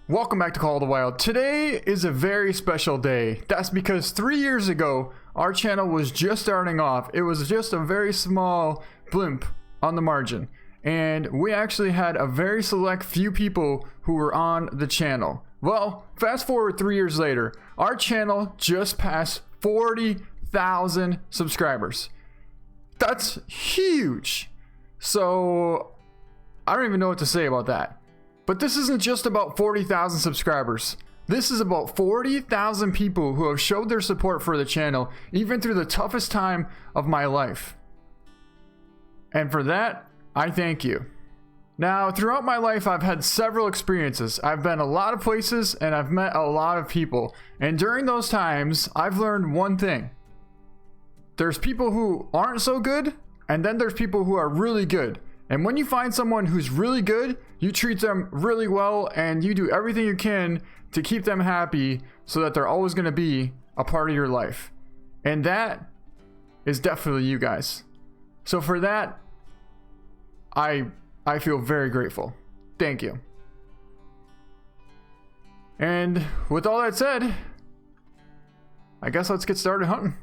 Welcome back to Call of the Wild. Today is a very special day. That's because 3 years ago, our channel was just starting off. It was just a very small blimp on the margin. And we actually had a very select few people who were on the channel. Well, fast forward 3 years later, our channel just passed 40,000 subscribers. That's huge. So, I don't even know what to say about that. But this isn't just about 40,000 subscribers. This is about 40,000 people who have showed their support for the channel, even through the toughest time of my life. And for that, I thank you. Now, throughout my life, I've had several experiences. I've been a lot of places and I've met a lot of people. And during those times, I've learned one thing. There's people who aren't so good, and then there's people who are really good. And when you find someone who's really good, you treat them really well and you do everything you can to keep them happy so that they're always going to be a part of your life. And that is definitely you guys. So for that, I feel very grateful. Thank you. And with all that said, I guess let's get started hunting.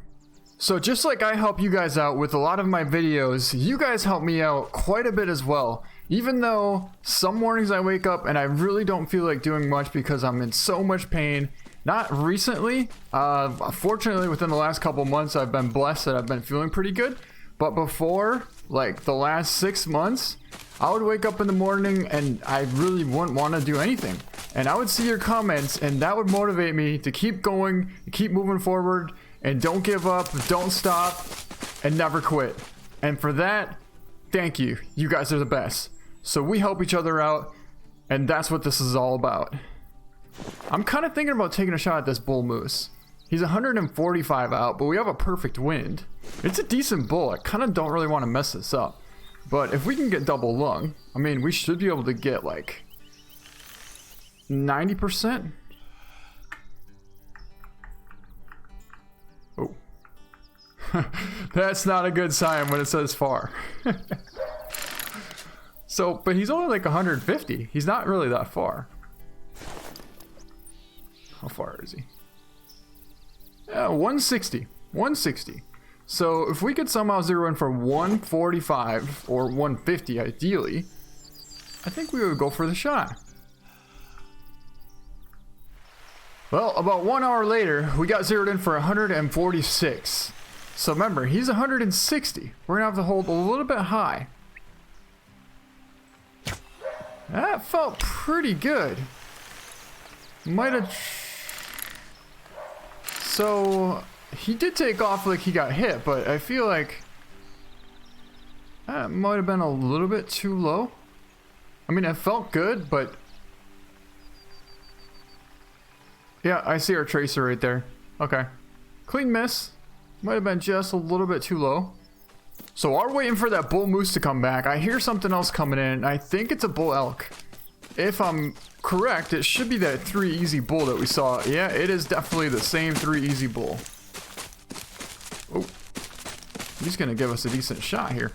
So just like I help you guys out with a lot of my videos, you guys help me out quite a bit as well. Even though some mornings I wake up and I really don't feel like doing much because I'm in so much pain. Not recently. Fortunately, within the last couple months, I've been blessed that I've been feeling pretty good. But before, like the last 6 months, I would wake up in the morning and I really wouldn't want to do anything. And I would see your comments and that would motivate me to keep going, keep moving forward. And don't give up, don't stop, and never quit. And for that, thank you. You guys are the best. So we help each other out, and that's what this is all about. I'm kind of thinking about taking a shot at this bull moose. He's 145 out, but we have a perfect wind. It's a decent bull. I kind of don't really want to mess this up. But if we can get double lung, I mean, we should be able to get like 90%. Oh, that's not a good sign when it says far. So, but he's only like 150. He's not really that far. How far is he? 160. 160. So if we could somehow zero in for 145 or 150 ideally, I think we would go for the shot. Well, about 1 hour later, we got zeroed in for 146. So remember, he's 160. We're gonna have to hold a little bit high. That felt pretty good. Might have... So, he did take off like he got hit, but I feel like that might have been a little bit too low. I mean, it felt good, but... Yeah, I see our tracer right there. Okay. Clean miss. Might have been just a little bit too low. So while we're waiting for that bull moose to come back, I hear something else coming in. I think it's a bull elk. If I'm correct, it should be that 3 easy bull that we saw. Yeah, it is definitely the same 3 easy bull. Oh. He's going to give us a decent shot here.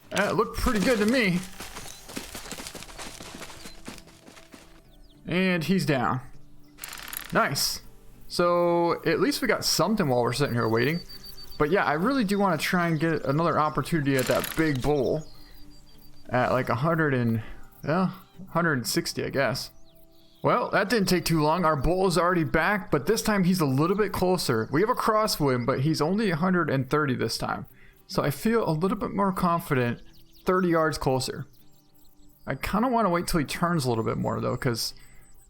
That looked pretty good to me. And he's down. Nice. So at least we got something while we're sitting here waiting. But yeah, I really do want to try and get another opportunity at that big bull. At like 160, I guess. Well, that didn't take too long. Our bull is already back, but this time he's a little bit closer. We have a crosswind, but he's only 130 this time. So I feel a little bit more confident 30 yards closer. I kind of want to wait till he turns a little bit more though, because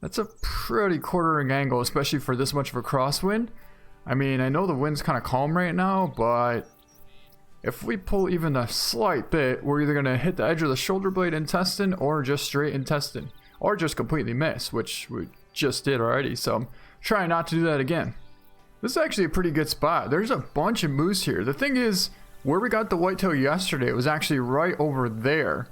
that's a pretty quartering angle, especially for this much of a crosswind. I mean, I know the wind's kind of calm right now, but if we pull even a slight bit, we're either going to hit the edge of the shoulder blade intestine or just straight intestine, or just completely miss, which we just did already. So I'm trying not to do that again. This is actually a pretty good spot. There's a bunch of moose here. The thing is, where we got the whitetail yesterday, it was actually right over there.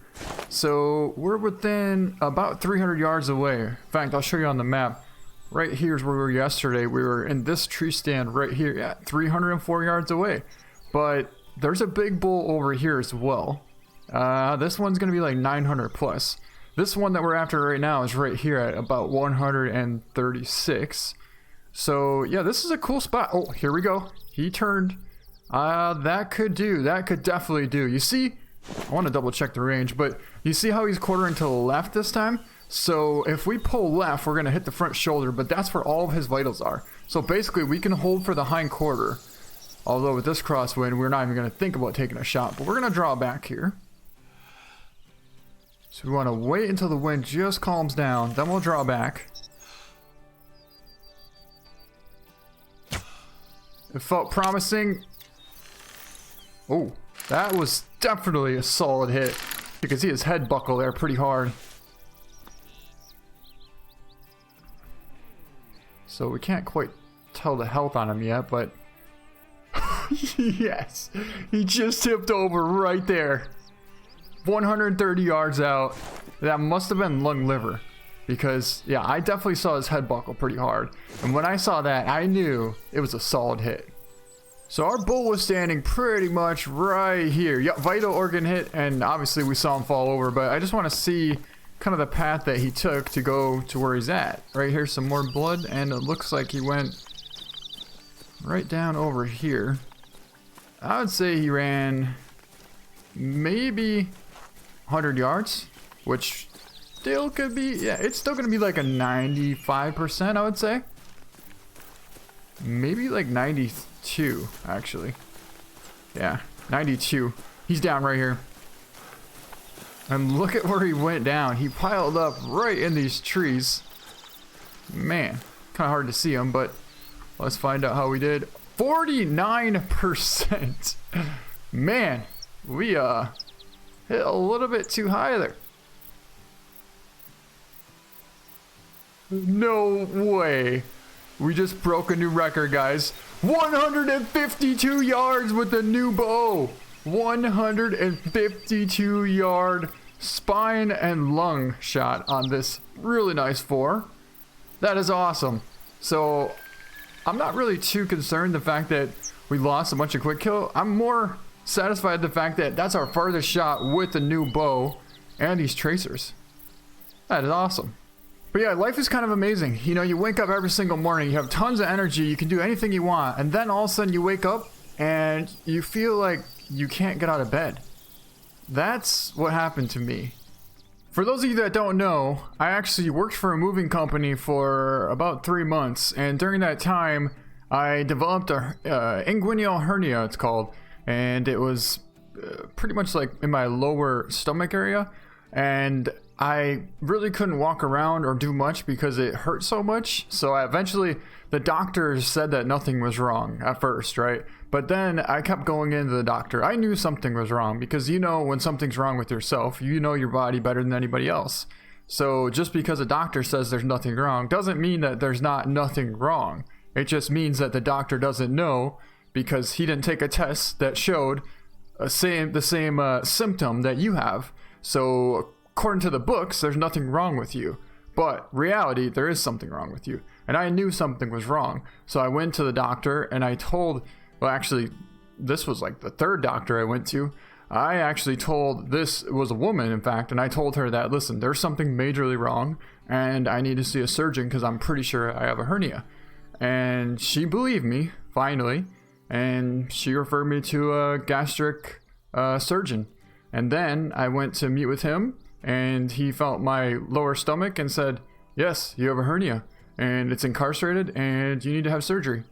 So we're within about 300 yards away. In fact, I'll show you on the map. Right here's where we were yesterday. We were in this tree stand right here. Yeah, 304 yards away. But there's a big bull over here as well. This one's gonna be like 900 plus. This one that we're after right now is right here at about 136. So yeah, this is a cool spot. Oh, here we go. He turned. That could do. That could definitely do. You see, I want to double check the range, but you see how he's quartering to the left this time? So if we pull left, we're gonna hit the front shoulder, but that's where all of his vitals are. So basically we can hold for the hind quarter. Although with this crosswind, we're not even gonna think about taking a shot, but we're gonna draw back here. So we want to wait until the wind just calms down, then we'll draw back. It felt promising. Oh, that was definitely a solid hit. You can see his head buckle there pretty hard. So we can't quite tell the health on him yet, but yes, he just tipped over right there. 130 yards out. That must have been lung liver, because yeah, I definitely saw his head buckle pretty hard, and when I saw that, I knew it was a solid hit. So our bull was standing pretty much right here. Yep, vital organ hit, and obviously we saw him fall over, but I just want to see kind of the path that he took to go to where he's at. Right here, some more blood, and it looks like he went right down over here. I would say he ran maybe 100 yards, which still could be, yeah, it's still gonna be like a 95%, I would say. Maybe like 92, actually. Yeah, 92. He's down right here. And look at where he went down. He piled up right in these trees. Man, kind of hard to see him, but let's find out how we did. 49%. Man, we hit a little bit too high there. No way. We just broke a new record, guys. 152 yards with the new bow. 152 yard spine and lung shot on this really nice 4. That is awesome. So I'm not really too concerned the fact that we lost a bunch of quick kill. I'm more satisfied the fact that that's our farthest shot with the new bow and these tracers. That is awesome. But yeah, life is kind of amazing. You know, you wake up every single morning, you have tons of energy, you can do anything you want, and then all of a sudden you wake up and you feel like you can't get out of bed. That's what happened to me. For those of you that don't know, I actually worked for a moving company for about 3 months, and during that time I developed a inguinal hernia, it's called, and it was pretty much like in my lower stomach area, and I really couldn't walk around or do much because it hurt so much. So eventually the doctors said that nothing was wrong at first, right? But then I kept going into the doctor. I knew something was wrong because you know when something's wrong with yourself, you know your body better than anybody else. So just because a doctor says there's nothing wrong doesn't mean that there's not nothing wrong. It just means that the doctor doesn't know because he didn't take a test that showed the same symptom that you have. So according to the books, there's nothing wrong with you. But reality, there is something wrong with you. And I knew something was wrong. So I went to the doctor and I told, well, actually, this was like the 3rd doctor I went to. I actually told, this was a woman, in fact, and I told her that, listen, there's something majorly wrong and I need to see a surgeon because I'm pretty sure I have a hernia. And she believed me, finally, and she referred me to a gastric surgeon. And then I went to meet with him, and he felt my lower stomach and said, yes, you have a hernia and it's incarcerated and you need to have surgery.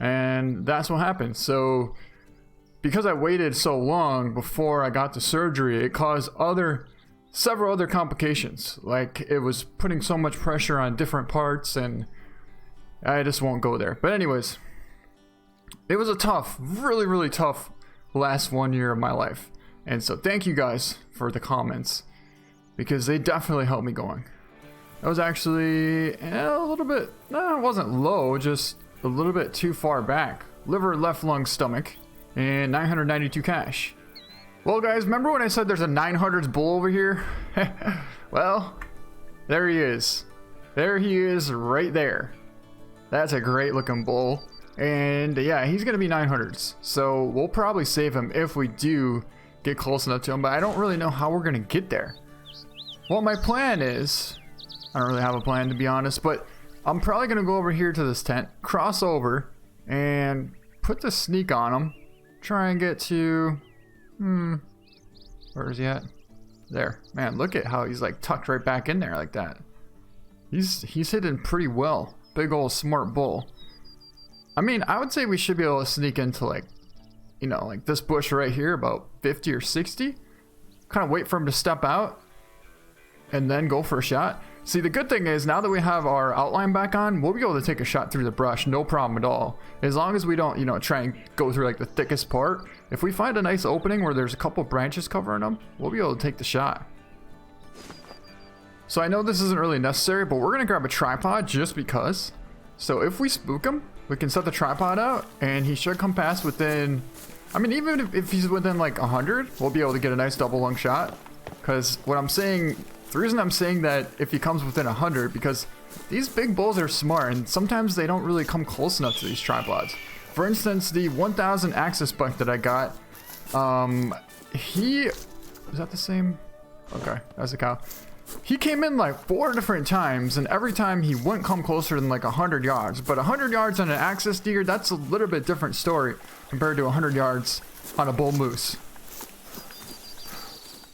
And that's what happened. So because I waited so long before I got to surgery, it caused several other complications. Like it was putting so much pressure on different parts, and I just won't go there. But anyways, it was a tough, really, really tough last 1 year of my life. And so thank you guys for the comments, because they definitely helped me going. That was actually a little bit, no, it wasn't low, just a little bit too far back. Liver, left lung, stomach, and 992 cash. Well guys, remember when I said there's a 900s bull over here? Well, there he is. There he is right there. That's a great looking bull. And yeah, he's gonna be 900s. So we'll probably save him if we do get close enough to him, but I don't really know how we're gonna get there. Well, my plan is, I don't really have a plan to be honest, but I'm probably gonna go over here to this tent, cross over, and put the sneak on him. Try and get to, where is he at? There. Man, look at how he's like tucked right back in there like that. He's hidden pretty well. Big old smart bull. I mean, I would say we should be able to sneak into like, you know, like this bush right here, about 50 or 60. Kind of wait for him to step out and then go for a shot. See, the good thing is now that we have our outline back on, we'll be able to take a shot through the brush, no problem at all. As long as we don't, you know, try and go through like the thickest part. If we find a nice opening where there's a couple branches covering them, we'll be able to take the shot. So I know this isn't really necessary, but we're gonna grab a tripod just because. So if we spook him, we can set the tripod out and he should come past within, I mean, even if he's within like 100, we'll be able to get a nice double lung shot. Because what I'm saying, the reason I'm saying that if he comes within 100, because these big bulls are smart and sometimes they don't really come close enough to these tripods. For instance, the 1000 axis buck that I got, is that the same? Okay, that's a cow. He came in like 4 different times, and every time he wouldn't come closer than like 100 yards. But 100 yards on an axis deer, that's a little bit different story compared to 100 yards on a bull moose.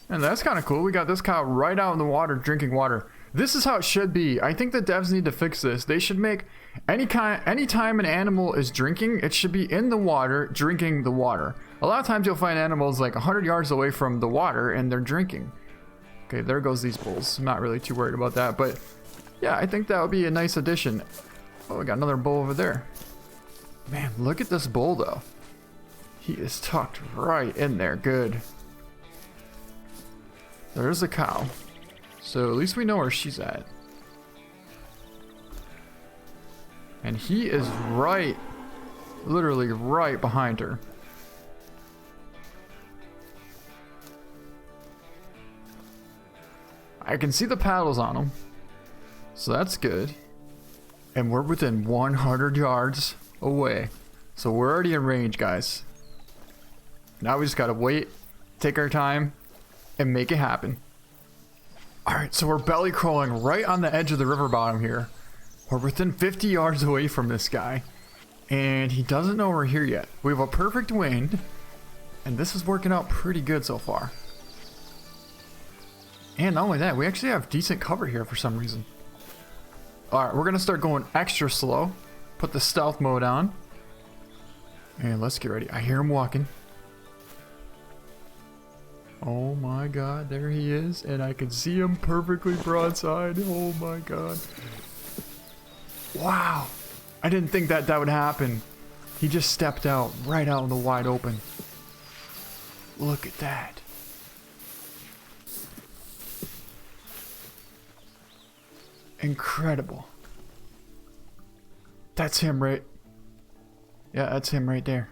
And that's kind of cool. We got this cow right out in the water drinking water. This is how it should be. I think the devs need to fix this. They should make anytime an animal is drinking, it should be in the water drinking the water. A lot of times you'll find animals like 100 yards away from the water and they're drinking. Okay, there goes these bulls. I'm not really too worried about that, but yeah, I think that would be a nice addition. Oh, we got another bull over there. Man, look at this bull though. He is tucked right in there. Good. There's a cow. So at least we know where she's at. And he is right, literally right behind her. I can see the paddles on him. So that's good. And we're within 100 yards away. So we're already in range, guys. Now we just gotta wait, take our time, and make it happen. Alright, so we're belly crawling right on the edge of the river bottom here. We're within 50 yards away from this guy. And he doesn't know we're here yet. We have a perfect wind. And this is working out pretty good so far. And not only that, we actually have decent cover here for some reason. Alright, we're going to start going extra slow. Put the stealth mode on. And let's get ready. I hear him walking. Oh my god, there he is. And I can see him perfectly broadside. Oh my god. Wow. I didn't think that would happen. He just stepped out, right out in the wide open. Look at that. Incredible. That's him right. Yeah, that's him right there.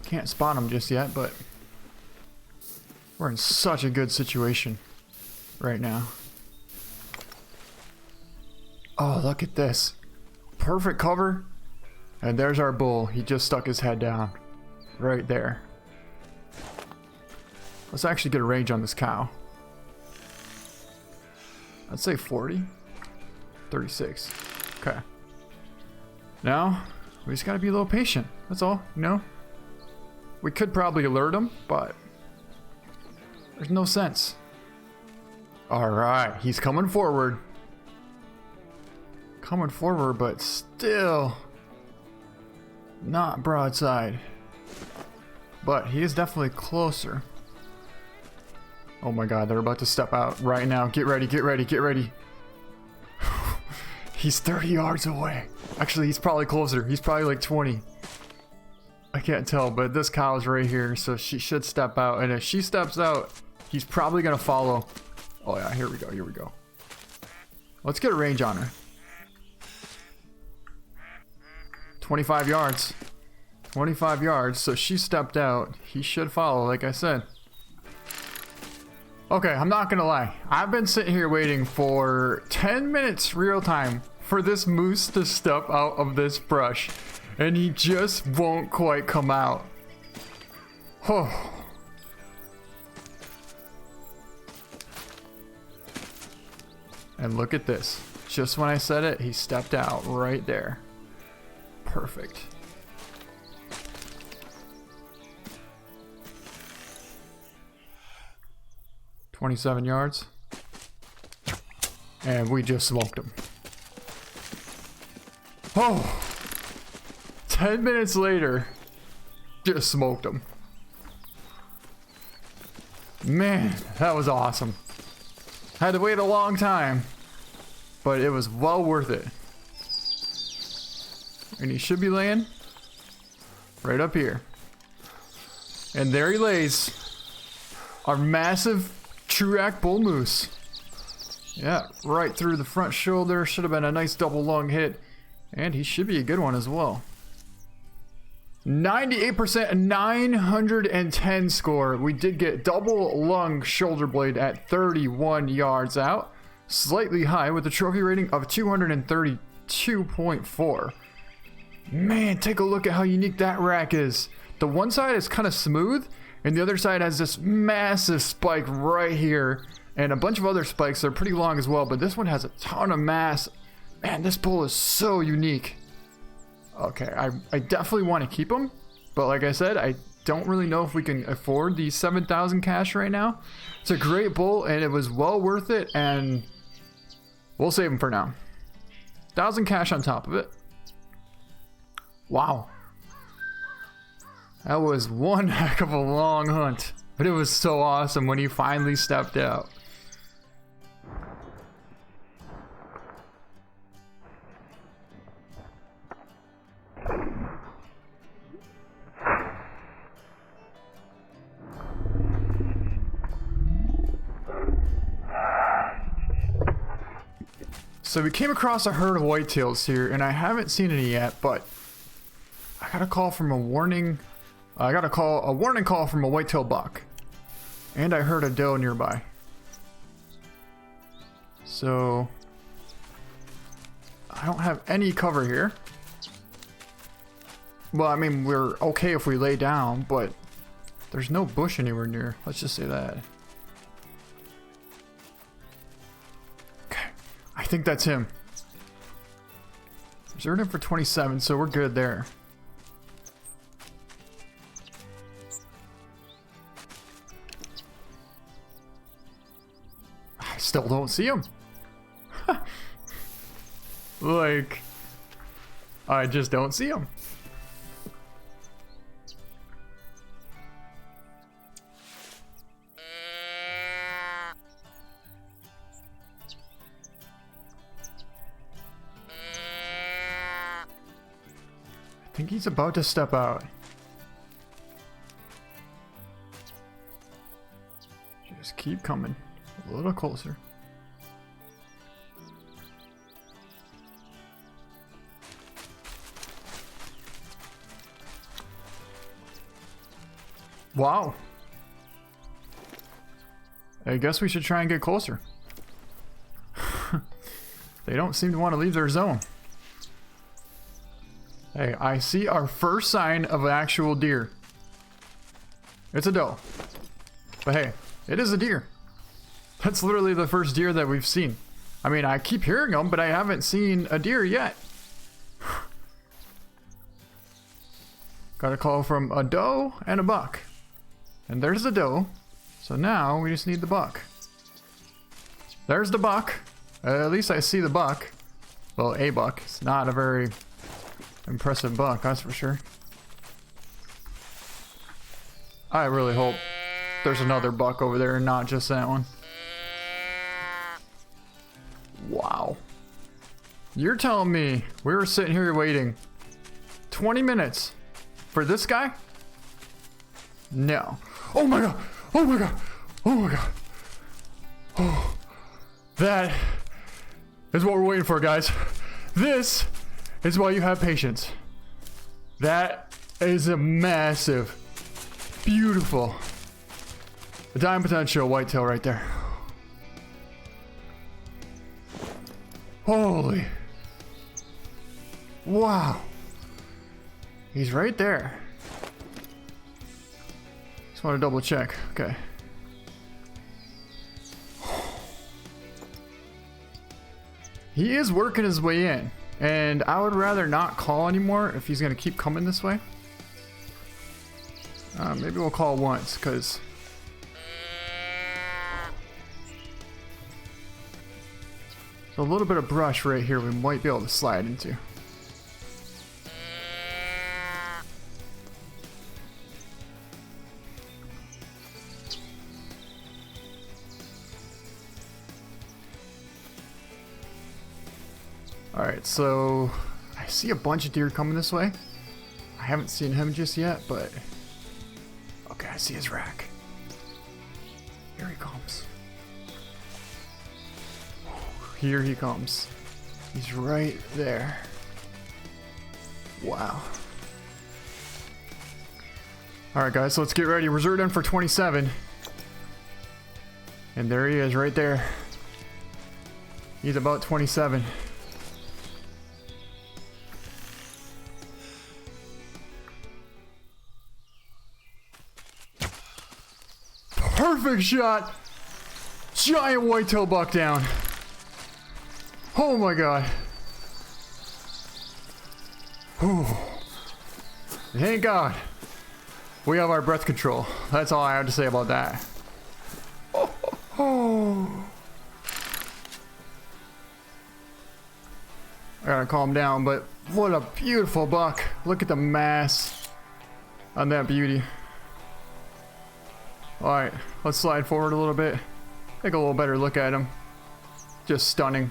Can't spot him just yet, but we're in such a good situation right now. Oh, look at this. Perfect cover. And there's our bull. He just stuck his head down right there. Let's actually get a range on this cow. I'd say 40. 36. Okay. Now, we just gotta be a little patient. That's all, you know? We could probably alert him, but there's no sense. Alright, he's coming forward. Coming forward, but still not broadside. But he is definitely closer. Oh my god, they're about to step out right now. Get ready, get ready, get ready. He's 30 yards away. Actually, he's probably closer. He's probably like 20. I can't tell, but this cow is right here, so she should step out. And if she steps out, he's probably gonna follow. Oh yeah, here we go, here we go. Let's get a range on her. 25 yards. 25 yards, so she stepped out. He should follow, like I said. Okay, I'm not gonna lie. I've been sitting here waiting for 10 minutes real time for this moose to step out of this brush. And he just won't quite come out. Oh, And look at this. Just when I said it, he stepped out right there. Perfect. $27 yards. And we just smoked him. Oh! 10 minutes later, just smoked him. Man, that was awesome. Had to wait a long time, but it was well worth it. And he should be laying right up here. And there he lays. Our massive Truac bull moose. Yeah, right through the front shoulder. Should have been a nice double lung hit. And he should be a good one as well. 98%, 910 score. We did get double lung shoulder blade at 31 yards out. Slightly high with a trophy rating of 232.4. Man, take a look at how unique that rack is. The one side is kind of smooth, and the other side has this massive spike right here. And a bunch of other spikes that are pretty long as well, but this one has a ton of mass. Man, this bull is so unique. Okay, I definitely want to keep him, but like I said, I don't really know if we can afford the 7,000 cash right now. It's a great bull, and it was well worth it, and we'll save him for now. 1,000 cash on top of it. Wow. That was one heck of a long hunt, but it was so awesome when he finally stepped out. So we came across a herd of whitetails here, and I haven't seen any yet, but I got a call from a warning. I got a warning call from a whitetail buck, and I heard a doe nearby. So I don't have any cover here. Well, I mean, we're okay if we lay down, but there's no bush anywhere near. Let's just say that. I think that's him. Reserved him for 27, so we're good there. I still don't see him. Like, I just don't see him. I think he's about to step out. Just keep coming a little closer. Wow. I guess we should try and get closer. They don't seem to want to leave their zone. Hey, I see our first sign of an actual deer. It's a doe. But hey, it is a deer. That's literally the first deer that we've seen. I mean, I keep hearing them, but I haven't seen a deer yet. Got a call from a doe and a buck. And there's the doe. So now we just need the buck. There's the buck. At least I see the buck. Well, a buck. It's not a very impressive buck, that's for sure. I really hope there's another buck over there and not just that one. Wow. You're telling me we were sitting here waiting 20 minutes for this guy? No. Oh my god. Oh my god. Oh my god. Oh. That is what we're waiting for, guys. This is why you have patience. That is a massive, beautiful, diamond potential whitetail right there. Holy. Wow. He's right there. Just want to double check. Okay. He is working his way in, and I would rather not call anymore if he's gonna keep coming this way. Maybe we'll call once, because a little bit of brush right here we might be able to slide into. Alright, so I see a bunch of deer coming this way. I haven't seen him just yet, but okay, I see his rack. Here he comes. Here he comes. He's right there. Wow. Alright guys, so let's get ready. Reserved in for 27. And there he is right there. He's about 27. Perfect shot! Giant whitetail buck down. Oh my god. Whew. Thank God. We have our breath control. That's all I have to say about that. Oh. I gotta calm down, but what a beautiful buck. Look at the mass on that beauty. Alright, let's slide forward a little bit. Take a little better look at him. Just stunning.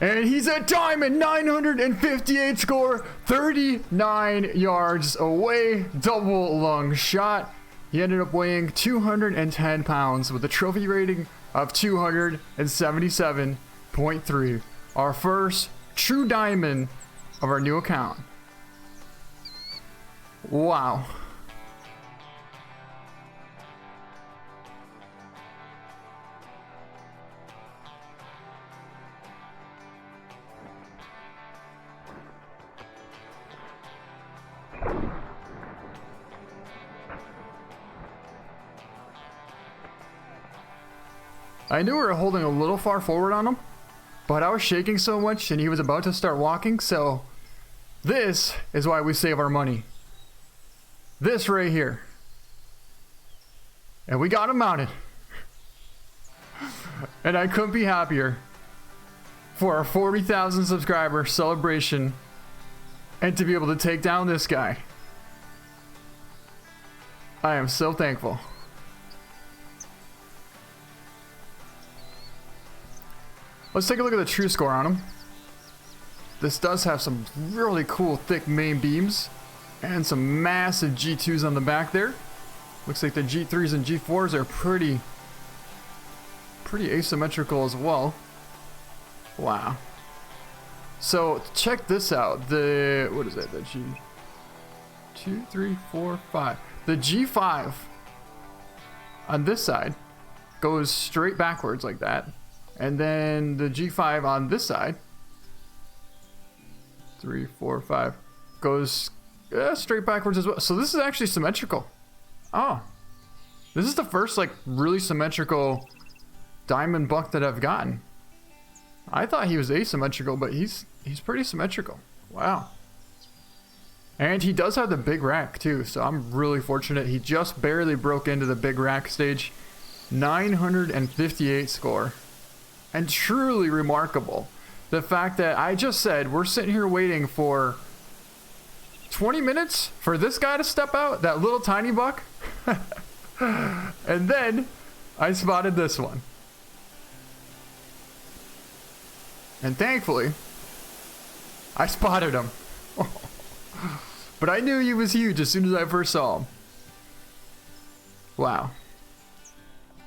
And he's a diamond, 958 score, 39 yards away, double lung shot. He ended up weighing 210 pounds with a trophy rating of 277.3. Our first true diamond of our new account. Wow. I knew we were holding a little far forward on him, but I was shaking so much and he was about to start walking, so this is why we save our money. This right here. And we got him mounted. And I couldn't be happier for our 40,000 subscriber celebration and to be able to take down this guy. I am so thankful. Let's take a look at the true score on him. This does have some really cool thick main beams and some massive G2s on the back there. Looks like the G3s and G4s are pretty asymmetrical as well. Wow. So check this out. The, what is that? The G2, 3, 4, 5. The G5 on this side goes straight backwards like that. And then the G5 on this side, 3, 4, 5, goes straight backwards as well. So this is actually symmetrical. Oh, this is the first like really symmetrical diamond buck that I've gotten. I thought he was asymmetrical, but he's pretty symmetrical. Wow. And he does have the big rack too, so I'm really fortunate. He just barely broke into the big rack stage. 958 score. And truly remarkable. The fact that I just said we're sitting here waiting for 20 minutes for this guy to step out, that little tiny buck. And then I spotted this one. And thankfully, I spotted him. But I knew he was huge as soon as I first saw him. Wow.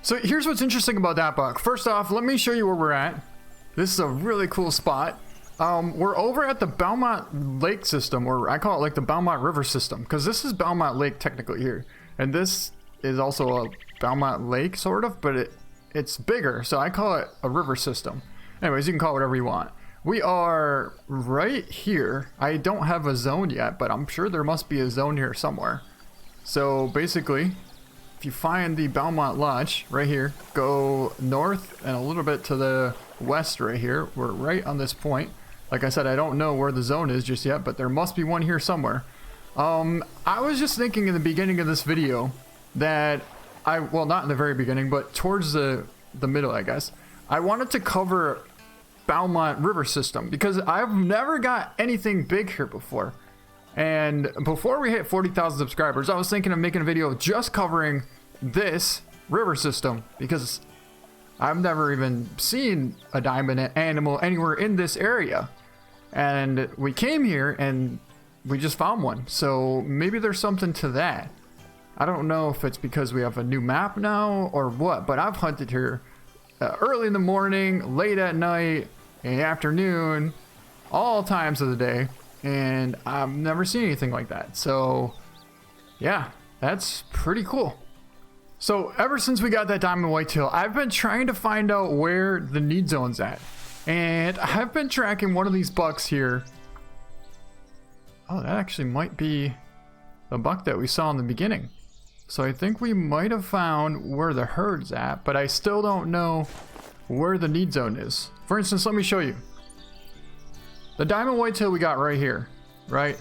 So here's what's interesting about that buck. First off, let me show you where we're at. This is a really cool spot. We're over at the Belmont Lake system, or I call it like the Belmont River system, because this is Belmont Lake technically here. And this is also a Belmont Lake sort of, but it's bigger, so I call it a river system. Anyways, you can call it whatever you want. We are right here. I don't have a zone yet, but I'm sure there must be a zone here somewhere. So basically, if you find the Belmont Lodge right here, go north and a little bit to the west right here. We're right on this point. Like I said, I don't know where the zone is just yet, but there must be one here somewhere. I was just thinking in the beginning of this video that well, not in the very beginning, but towards the middle, I guess. I wanted to cover Belmont River System because I've never got anything big here before. And before we hit 40,000 subscribers, I was thinking of making a video just covering this river system because I've never even seen a diamond animal anywhere in this area. And we came here and we just found one. So maybe there's something to that. I don't know if it's because we have a new map now or what, but I've hunted here early in the morning, late at night, in the afternoon, all times of the day. And I've never seen anything like that. So yeah, that's pretty cool. So ever since we got that diamond whitetail, I've been trying to find out where the need zone's at. And I've been tracking one of these bucks here. Oh, that actually might be the buck that we saw in the beginning. So I think we might have found where the herd's at, but I still don't know where the need zone is. For instance, let me show you. The diamond whitetail we got right here, right?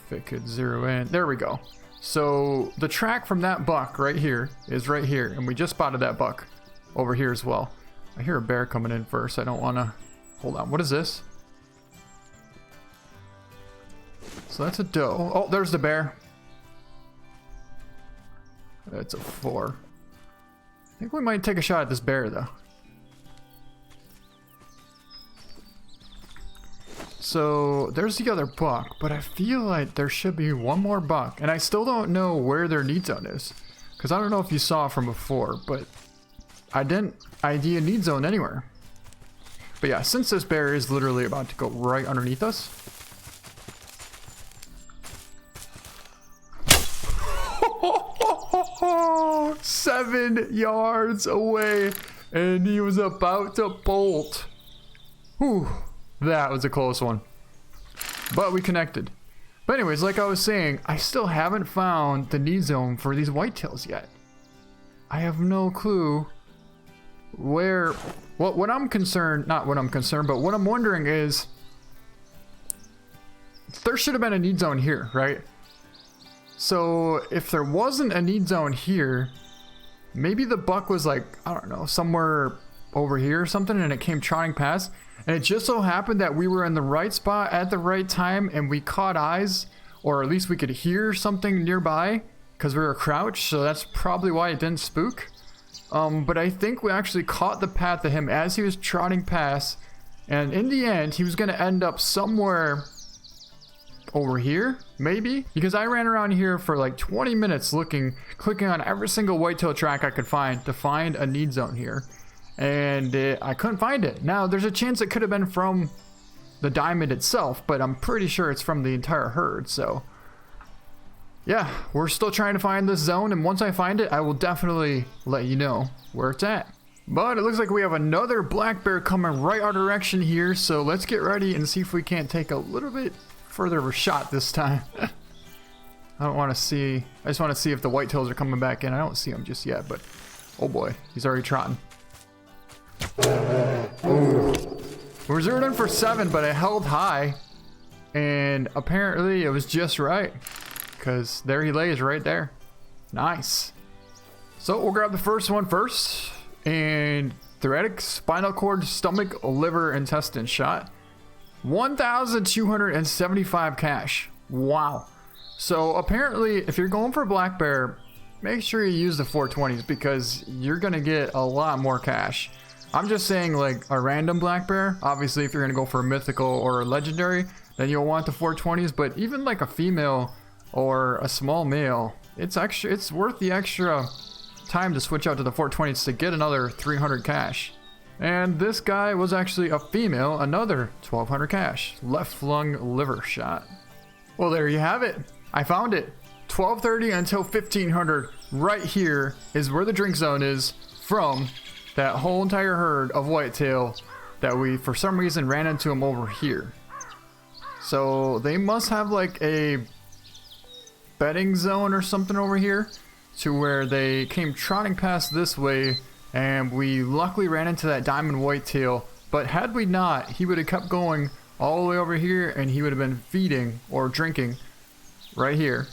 If it could zero in, there we go. So the track from that buck right here is right here, and we just spotted that buck over here as well. I hear a bear coming in first. I don't want to, hold on, what is this? So that's a doe. Oh, there's the bear. That's a 4. I think we might take a shot at this bear though. So there's the other buck, but I feel like there should be one more buck, and I still don't know where their need zone is, because I don't know if you saw from before, but I didn't ID a need zone anywhere. But yeah, since this bear is literally about to go right underneath us. 7 yards away, and he was about to bolt. Whew. That was a close one. But we connected. But anyways, like I was saying, I still haven't found the need zone for these whitetails yet. I have no clue where... Well, what I'm concerned... Not what I'm concerned, but what I'm wondering is... There should have been a need zone here, right? So, if there wasn't a need zone here... Maybe the buck was like, I don't know, somewhere over here or something, and it came trotting past. And it just so happened that we were in the right spot at the right time and we caught eyes, or at least we could hear something nearby because we were crouched. So that's probably why it didn't spook. But I think we actually caught the path of him as he was trotting past. And in the end, he was going to end up somewhere over here, maybe, because I ran around here for like 20 minutes clicking on every single whitetail track I could find to find a need zone here. And I couldn't find it. Now, there's a chance it could have been from the diamond itself, but I'm pretty sure it's from the entire herd. So, yeah, we're still trying to find this zone, and once I find it, I will definitely let you know where it's at. But it looks like we have another black bear coming right our direction here, so let's get ready and see if we can't take a little bit further of a shot this time. I don't want to see... I just want to see if the whitetails are coming back in. I don't see them just yet, but... Oh boy, he's already trotting. Ooh. We were zeroed in for 7, but I held high, and apparently it was just right, because there he lays right there. Nice. So we'll grab the first one first, and thoracic, spinal cord, stomach, liver, intestine shot. 1,275 cash. Wow. So apparently if you're going for black bear, make sure you use the 420s because you're gonna get a lot more cash. I'm just saying, like, a random black bear, obviously if you're gonna go for a mythical or a legendary, then you'll want the 420s, but even like a female or a small male, it's worth the extra time to switch out to the 420s to get another 300 cash. And this guy was actually a female, another 1,200 cash, left lung liver shot. Well, there you have it. I found it. 1230 until 1500 right here is where the drink zone is from that whole entire herd of whitetail that we, for some reason, ran into them over here. So they must have like a bedding zone or something over here, to where they came trotting past this way, and we luckily ran into that diamond whitetail. But had we not, he would have kept going all the way over here, and he would have been feeding or drinking right here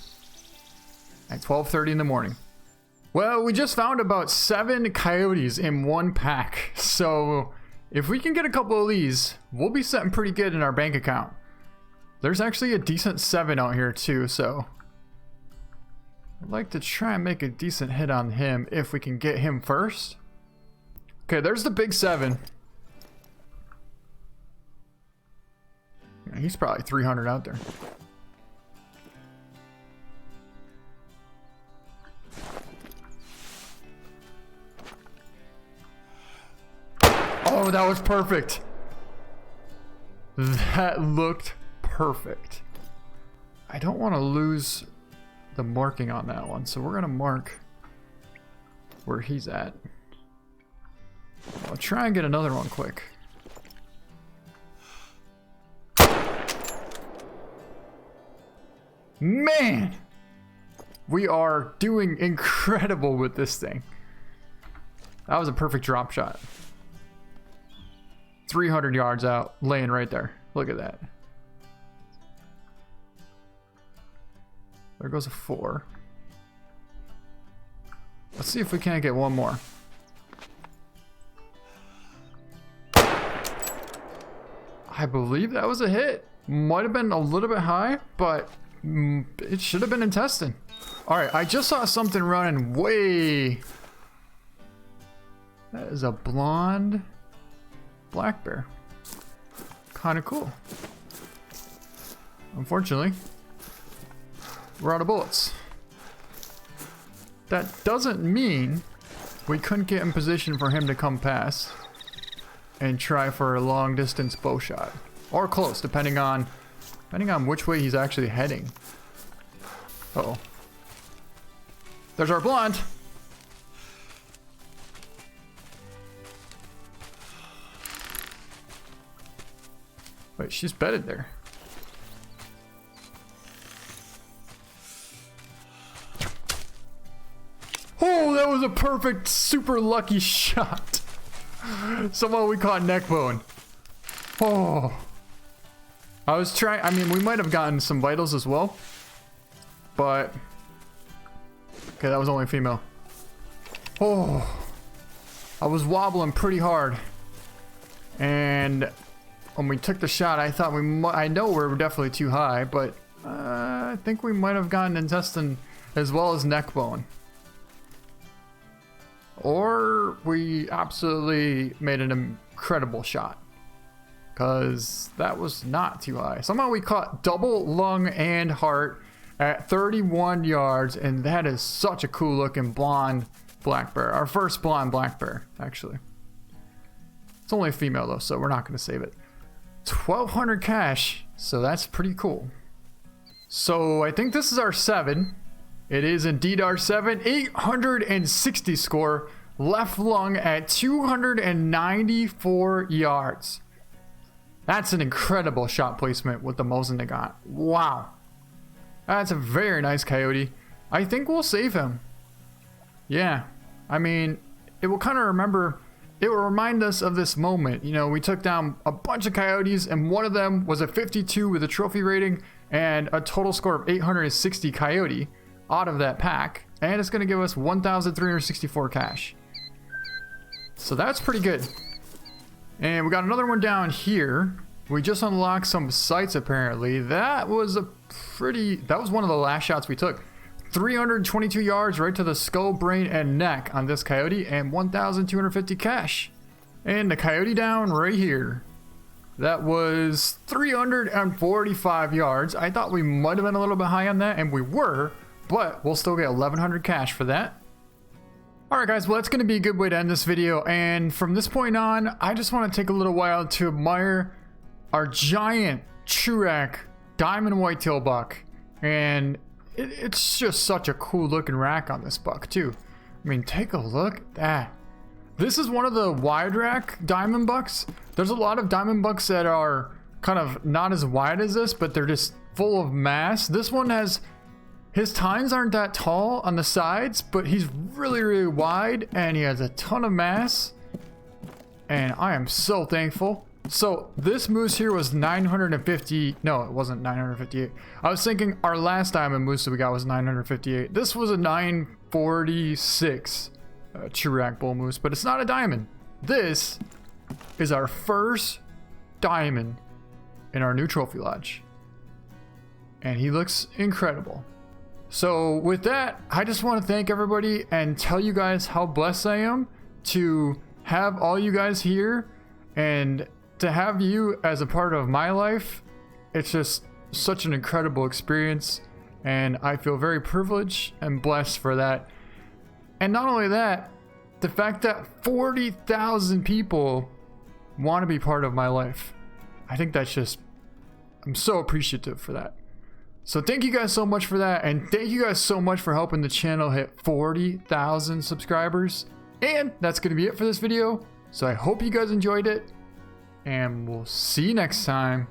at 12:30 in the morning. Well, we just found about 7 coyotes in one pack, so if we can get a couple of these, we'll be sitting pretty good in our bank account. There's actually a decent 7 out here too, so I'd like to try and make a decent hit on him if we can get him first. Okay, there's the big 7. Yeah, he's probably 300 out there. Oh, that was perfect. That looked perfect. I don't want to lose the marking on that one, so we're gonna mark where he's at. I'll try and get another one quick. Man, we are doing incredible with this thing. That was a perfect drop shot. 300 yards out, laying right there. Look at that. There goes a 4. Let's see if we can't get one more. I believe that was a hit. Might have been a little bit high, but it should have been intestine. Alright, I just saw something running way... That is a blonde black bear. Kind of cool. Unfortunately, we're out of bullets. That doesn't mean we couldn't get in position for him to come past and try for a long distance bow shot. Or close, depending on which way he's actually heading. Uh-oh. There's our blonde. Wait, she's bedded there. Oh, that was a perfect, super lucky shot. Somehow we caught neck bone. Oh. I was trying, I mean, we might have gotten some vitals as well. But. Okay, that was only a female. Oh. I was wobbling pretty hard. And when we took the shot, I thought I know we're definitely too high, but I think we might have gotten intestine as well as neck bone. Or we absolutely made an incredible shot, because that was not too high. Somehow we caught double lung and heart at 31 yards, and that is such a cool looking blonde black bear. Our first blonde black bear, actually. It's only a female though, so we're not going to save it. 1,200 cash, so that's pretty cool. So I think this is our 7. It is indeed our 7. 860 score. Left lung at 294 yards. That's an incredible shot placement with the Mosin they got. Wow. That's a very nice coyote. I think we'll save him. Yeah. I mean, it will kind of remind us of this moment. You know, we took down a bunch of coyotes, and one of them was a 52 with a trophy rating and a total score of 860 coyote out of that pack, and it's going to give us 1,364 cash. So that's pretty good. And we got another one down here. We just unlocked some sights apparently. That was one of the last shots we took. 322 yards right to the skull, brain, and neck on this coyote, and 1,250 cash. And the coyote down right here. That was 345 yards. I thought we might have been a little bit high on that, and we were, but we'll still get 1,100 cash for that. Alright guys, well that's going to be a good way to end this video, and from this point on, I just want to take a little while to admire our giant Churac diamond whitetail buck. And it's just such a cool looking rack on this buck too. I mean, take a look at that. This is one of the wide rack diamond bucks. There's a lot of diamond bucks that are kind of not as wide as this, but they're just full of mass. This one has, His tines aren't that tall on the sides, but he's really, really wide, and he has a ton of mass. And I am so thankful. So this moose here was 950. No, it wasn't 958. I was thinking our last diamond moose that we got was 958. This was a 946 Chirac bull moose, but it's not a diamond. This is our first diamond in our new trophy lodge. And he looks incredible. So with that, I just want to thank everybody and tell you guys how blessed I am to have all you guys here and to have you as a part of my life. It's just such an incredible experience, and I feel very privileged and blessed for that. And not only that, the fact that 40,000 people want to be part of my life. I think that's just, I'm so appreciative for that. So thank you guys so much for that, and thank you guys so much for helping the channel hit 40,000 subscribers. And that's going to be it for this video. So I hope you guys enjoyed it, and we'll see you next time.